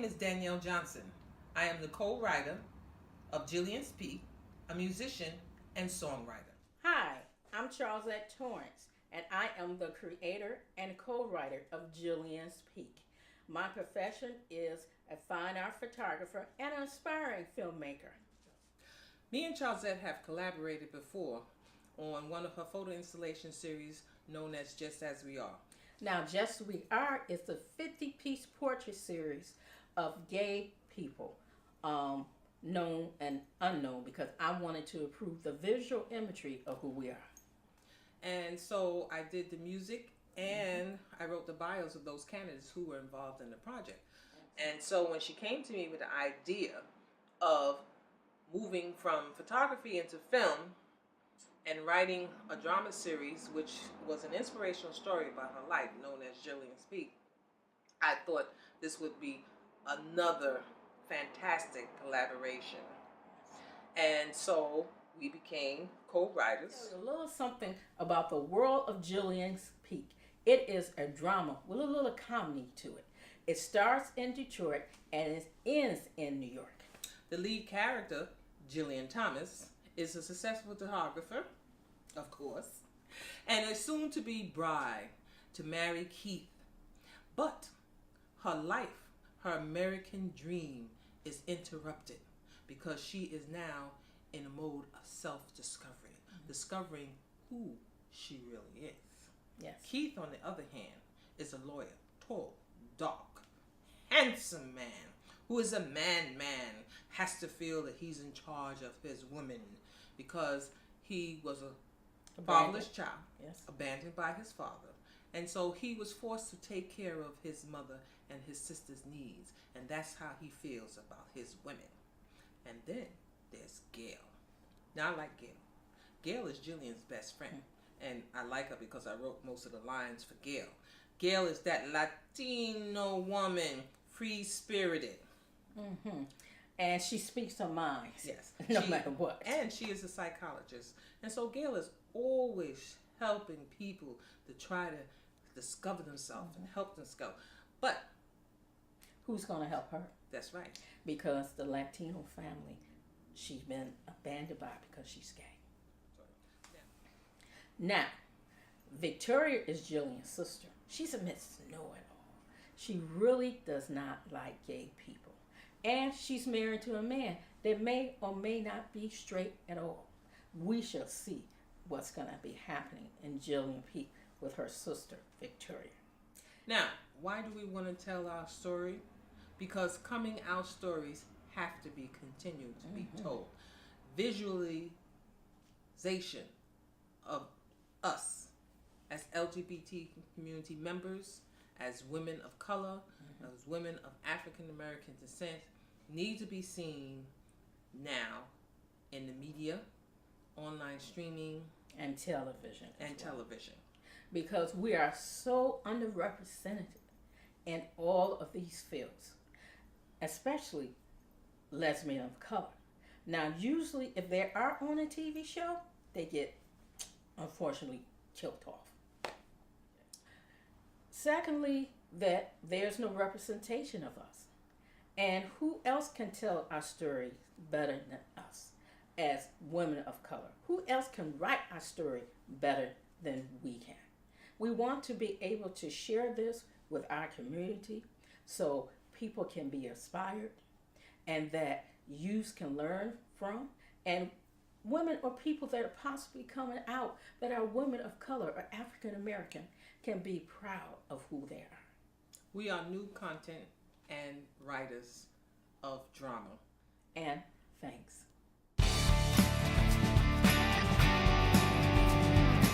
name is Danielle Johnson. I am the co-writer of Jillian Speak, a musician and songwriter. Hi, I'm Charlesette Torrance, and I am the creator and co-writer of Jillian Speak. My profession is a fine art photographer and an aspiring filmmaker. Me and Charlesette have collaborated before on one of her photo installation series known as Just As We Are. Now, Just We Are is the 50-piece portrait series of gay people, known and unknown, because I wanted to improve the visual imagery of who we are. And so I did the music and I wrote the bios of those candidates who were involved in the project. And so when she came to me with the idea of moving from photography into film and writing a drama series, which was an inspirational story about her life, known as Jillian Speak, I thought this would be another fantastic collaboration. And so we became co-writers. A little something about the world of Jillian Speak. It is a drama with a little comedy to it. It starts in Detroit and it ends in New York. The lead character, Jillian Thomas, is a successful photographer, of course, and a soon-to-be bride to marry Keith. But her life, her American dream, is interrupted because she is now in a mode of self-discovery, discovering who she really is. Yes. Keith, on the other hand, is a lawyer, tall, dark, handsome man who is a man, has to feel that he's in charge of his woman because he was a fatherless child, yes, abandoned by his father. And so he was forced to take care of his mother and his sister's needs. And that's how he feels about his women. And then there's Gail. Now I like Gail. Gail is Jillian's best friend. And I like her because I wrote most of the lines for Gail. Gail is that Latino woman, free-spirited. Mm-hmm. And she speaks her mind. Yes. No matter what. And she is a psychologist. And so Gail is always helping people to try to discover themselves and help themselves. But who's going to help her? That's right. Because the Latino family, she's been abandoned by because she's gay. Now, Victoria is Jillian's sister. She's a Miss Know-It-All. She really does not like gay people. And she's married to a man that may or may not be straight at all. We shall see what's going to be happening in Jillian Peak with her sister, Victoria. Now, why do we want to tell our story? Because coming out stories have to be continued to be told. Visualization of us as LGBT community members, as women of color, as women of African American descent, need to be seen now in the media, online streaming, and television. Television. Because we are so underrepresented in all of these fields, especially lesbian of color. Now, usually if they are on a TV show, they get, unfortunately, killed off. Secondly, that there's no representation of us. And who else can tell our story better than us as women of color? Who else can write our story better than we can? We want to be able to share this with our community so people can be inspired and that youth can learn from, and women or people that are possibly coming out that are women of color or African American can be proud of who they are. We are new content and writers of drama. And thanks.